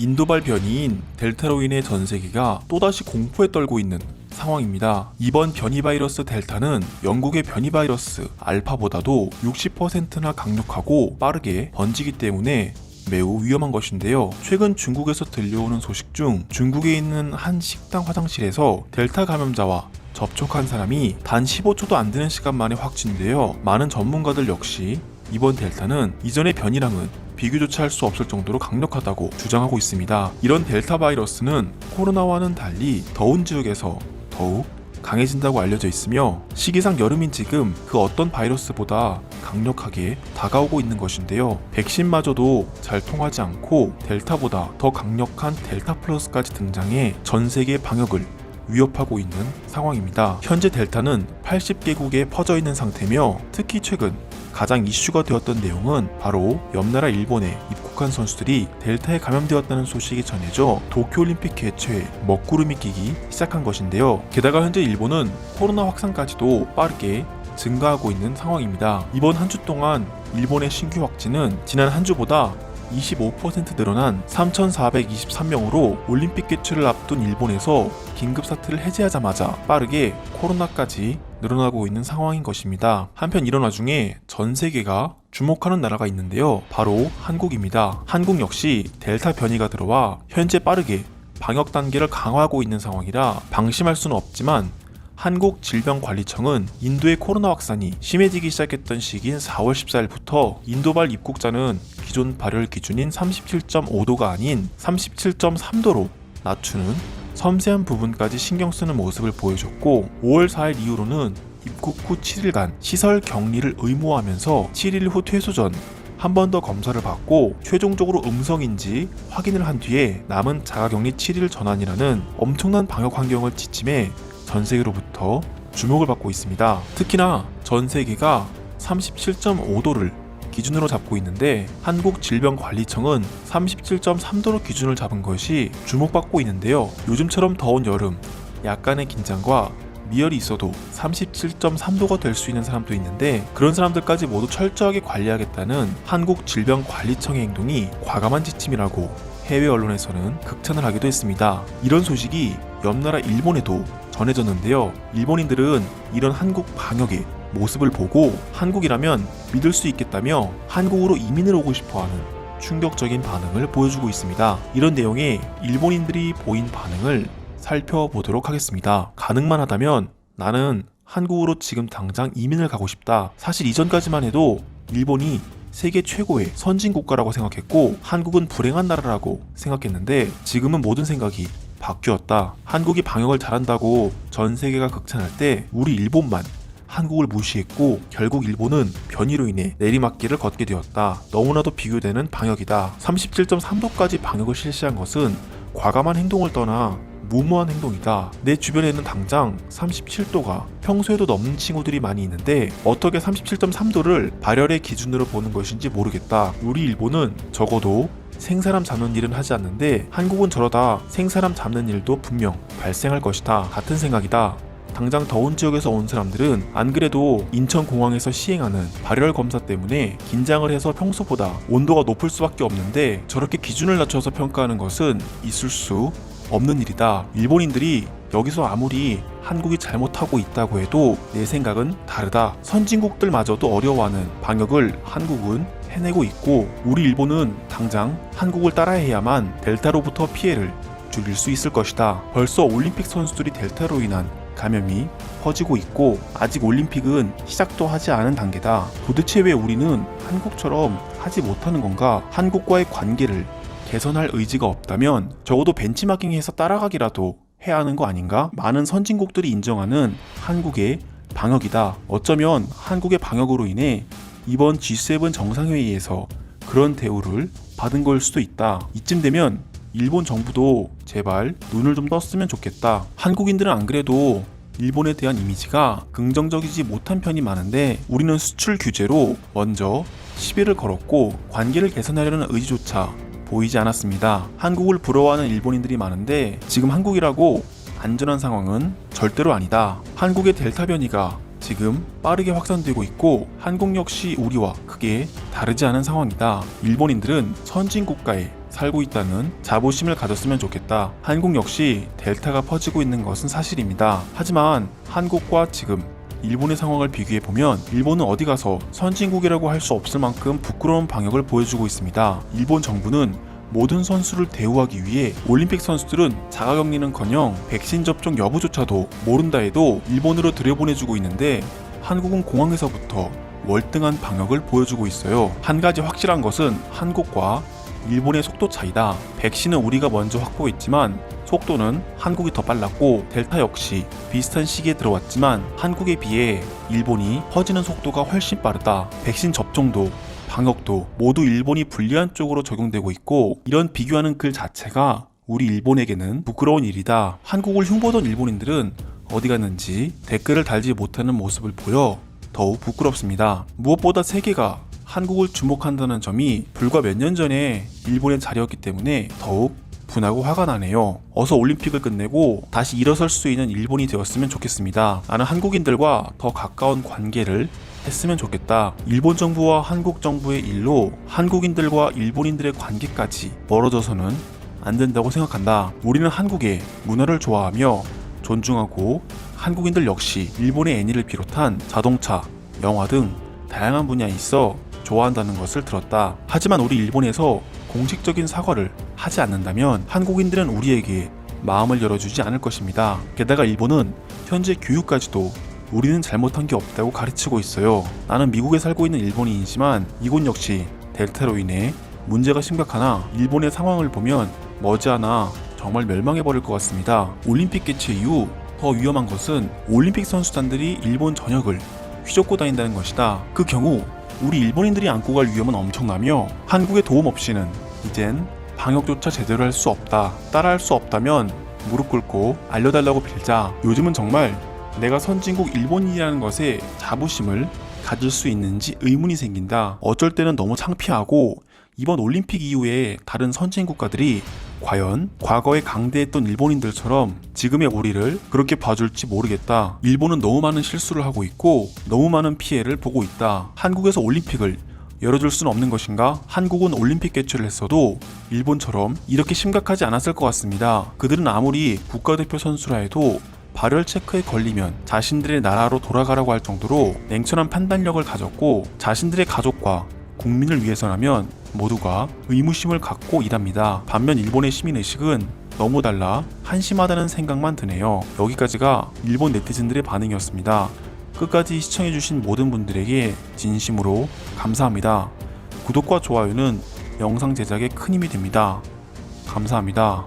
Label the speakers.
Speaker 1: 인도발 변이인 델타로 인해 전 세계가 또다시 공포에 떨고 있는 상황입니다. 이번 변이 바이러스 델타는 영국의 변이 바이러스 알파보다도 60%나 강력하고 빠르게 번지기 때문에 매우 위험한 것인데요. 최근 중국에서 들려오는 소식 중 중국에 있는 한 식당 화장실에서 델타 감염자와 접촉한 사람이 단 15초도 안 되는 시간 만에 확진되어 많은 전문가들 역시 이번 델타는 이전의 변이랑은 비교조차 할 수 없을 정도로 강력하다고 주장하고 있습니다. 이런 델타 바이러스는 코로나와는 달리 더운 지역에서 더욱 강해진다고 알려져 있으며 시기상 여름인 지금 그 어떤 바이러스보다 강력하게 다가오고 있는 것인데요. 백신마저도 잘 통하지 않고 델타보다 더 강력한 델타 플러스까지 등장해 전 세계 방역을 위협하고 있는 상황입니다. 현재 델타는 80개국에 퍼져 있는 상태며 특히 최근 가장 이슈가 되었던 내용은 바로 옆나라 일본에 입국한 선수들이 델타에 감염되었다는 소식이 전해져 도쿄올림픽 개최에 먹구름이 끼기 시작한 것인데요. 게다가 현재 일본은 코로나 확산까지도 빠르게 증가하고 있는 상황입니다. 이번 한 주 동안 일본의 신규 확진은 지난 한 주보다 25% 늘어난 3,423명으로 올림픽 개최를 앞둔 일본에서 긴급사태를 해제하자마자 빠르게 코로나까지 늘어나고 있는 상황인 것입니다. 한편 이런 와중에 전 세계가 주목하는 나라가 있는데요. 바로 한국입니다. 한국 역시 델타 변이가 들어와 현재 빠르게 방역 단계를 강화하고 있는 상황이라 방심할 수는 없지만 한국질병관리청은 인도의 코로나 확산이 심해지기 시작했던 시기인 4월 14일부터 인도발 입국자는 기존 발열 기준인 37.5도가 아닌 37.3도로 낮추는 섬세한 부분까지 신경 쓰는 모습을 보여줬고 5월 4일 이후로는 입국 후 7일간 시설 격리를 의무화하면서 7일 후 퇴소 전 한 번 더 검사를 받고 최종적으로 음성인지 확인을 한 뒤에 남은 자가격리 7일 전환이라는 엄청난 방역 환경을 지침해 전 세계로부터 주목을 받고 있습니다. 특히나 전 세계가 37.5도를 기준으로 잡고 있는데 한국질병관리청은 37.3도로 기준을 잡은 것이 주목받고 있는데요. 요즘처럼 더운 여름, 약간의 긴장과 미열이 있어도 37.3도가 될 수 있는 사람도 있는데 그런 사람들까지 모두 철저하게 관리하겠다는 한국질병관리청의 행동이 과감한 지침이라고 해외 언론에서는 극찬을 하기도 했습니다. 이런 소식이 옆나라 일본에도 전해졌는데요. 일본인들은 이런 한국 방역의 모습을 보고 한국이라면 믿을 수 있겠다며 한국으로 이민을 오고 싶어하는 충격적인 반응을 보여주고 있습니다. 이런 내용의 일본인들이 보인 반응을 살펴보도록 하겠습니다. 가능만 하다면 나는 한국으로 지금 당장 이민을 가고 싶다. 사실 이전까지만 해도 일본이 세계 최고의 선진 국가라고 생각했고 한국은 불행한 나라라고 생각했는데 지금은 모든 생각이 바뀌었다. 한국이 방역을 잘한다고 전 세계가 극찬할 때 우리 일본만 한국을 무시했고 결국 일본은 변이로 인해 내리막길을 걷게 되었다. 너무나도 비교되는 방역이다. 37.3도까지 방역을 실시한 것은 과감한 행동을 떠나 무모한 행동이다. 내 주변에는 당장 37도가 평소에도 넘는 친구들이 많이 있는데 어떻게 37.3도를 발열의 기준으로 보는 것인지 모르겠다. 우리 일본은 적어도 생사람 잡는 일은 하지 않는데 한국은 저러다 생사람 잡는 일도 분명 발생할 것이다. 같은 생각이다. 당장 더운 지역에서 온 사람들은 안 그래도 인천공항에서 시행하는 발열 검사 때문에 긴장을 해서 평소보다 온도가 높을 수밖에 없는데 저렇게 기준을 낮춰서 평가하는 것은 있을 수 없는 일이다. 일본인들이 여기서 아무리 한국이 잘못하고 있다고 해도 내 생각은 다르다. 선진국들마저도 어려워하는 방역을 한국은 해내고 있고 우리 일본은 당장 한국을 따라해야만 델타로부터 피해를 줄일 수 있을 것이다. 벌써 올림픽 선수들이 델타로 인한 감염이 퍼지고 있고 아직 올림픽은 시작도 하지 않은 단계다. 도대체 왜 우리는 한국처럼 하지 못하는 건가? 한국과의 관계를 개선할 의지가 없다면 적어도 벤치마킹해서 따라가기라도 해야 하는 거 아닌가? 많은 선진국들이 인정하는 한국의 방역이다. 어쩌면 한국의 방역으로 인해 이번 G7 정상회의에서 그런 대우를 받은 걸 수도 있다. 이쯤 되면 일본 정부도 제발 눈을 좀 떴으면 좋겠다. 한국인들은 안 그래도 일본에 대한 이미지가 긍정적이지 못한 편이 많은데 우리는 수출 규제로 먼저 시비를 걸었고 관계를 개선하려는 의지조차 보이지 않았습니다. 한국을 부러워하는 일본인들이 많은데 지금 한국이라고 안전한 상황은 절대로 아니다. 한국의 델타 변이가 지금 빠르게 확산되고 있고 한국 역시 우리와 크게 다르지 않은 상황이다. 일본인들은 선진국가의 살고 있다는 자부심을 가졌으면 좋겠다. 한국 역시 델타가 퍼지고 있는 것은 사실입니다. 하지만 한국과 지금 일본의 상황을 비교해보면 일본은 어디 가서 선진국이라고 할 수 없을 만큼 부끄러운 방역을 보여주고 있습니다. 일본 정부는 모든 선수를 대우하기 위해 올림픽 선수들은 자가격리는커녕 백신 접종 여부조차도 모른다 해도 일본으로 들여보내주고 있는데 한국은 공항에서부터 월등한 방역을 보여주고 있어요. 한 가지 확실한 것은 한국과 일본의 속도 차이다. 백신은 우리가 먼저 확보했지만 속도는 한국이 더 빨랐고 델타 역시 비슷한 시기에 들어왔지만 한국에 비해 일본이 퍼지는 속도가 훨씬 빠르다. 백신 접종도 방역도 모두 일본이 불리한 쪽으로 적용되고 있고 이런 비교하는 글 자체가 우리 일본에게는 부끄러운 일이다. 한국을 흉보던 일본인들은 어디 갔는지 댓글을 달지 못하는 모습을 보여 더욱 부끄럽습니다. 무엇보다 세계가 한국을 주목한다는 점이 불과 몇 년 전에 일본의 자리였기 때문에 더욱 분하고 화가 나네요. 어서 올림픽을 끝내고 다시 일어설 수 있는 일본이 되었으면 좋겠습니다. 나는 한국인들과 더 가까운 관계를 했으면 좋겠다. 일본 정부와 한국 정부의 일로 한국인들과 일본인들의 관계까지 멀어져서는 안 된다고 생각한다. 우리는 한국의 문화를 좋아하며 존중하고 한국인들 역시 일본의 애니를 비롯한 자동차, 영화 등 다양한 분야에 있어 좋아한다는 것을 들었다. 하지만 우리 일본에서 공식적인 사과를 하지 않는다면 한국인들은 우리에게 마음을 열어주지 않을 것입니다. 게다가 일본은 현재 교육까지도 우리는 잘못한 게 없다고 가르치고 있어요. 나는 미국에 살고 있는 일본인이지만 이곳 역시 델타로 인해 문제가 심각하나 일본의 상황을 보면 머지않아 정말 멸망해버릴 것 같습니다. 올림픽 개최 이후 더 위험한 것은 올림픽 선수단들이 일본 전역을 휘젓고 다닌다는 것이다. 그 경우 우리 일본인들이 안고 갈 위험은 엄청나며 한국의 도움 없이는 이젠 방역조차 제대로 할 수 없다. 따라할 수 없다면 무릎 꿇고 알려달라고 빌자. 요즘은 정말 내가 선진국 일본인이라는 것에 자부심을 가질 수 있는지 의문이 생긴다. 어쩔 때는 너무 창피하고 이번 올림픽 이후에 다른 선진 국가들이 과연 과거에 강대했던 일본인들처럼 지금의 우리를 그렇게 봐줄지 모르겠다. 일본은 너무 많은 실수를 하고 있고 너무 많은 피해를 보고 있다. 한국에서 올림픽을 열어줄 수는 없는 것인가? 한국은 올림픽 개최를 했어도 일본처럼 이렇게 심각하지 않았을 것 같습니다. 그들은 아무리 국가대표 선수라 해도 발열 체크에 걸리면 자신들의 나라로 돌아가라고 할 정도로 냉철한 판단력을 가졌고 자신들의 가족과 국민을 위해서라면 모두가 의무심을 갖고 일합니다. 반면 일본의 시민의식은 너무 달라 한심하다는 생각만 드네요. 여기까지가 일본 네티즌들의 반응이었습니다. 끝까지 시청해주신 모든 분들에게 진심으로 감사합니다. 구독과 좋아요는 영상 제작에 큰 힘이 됩니다. 감사합니다.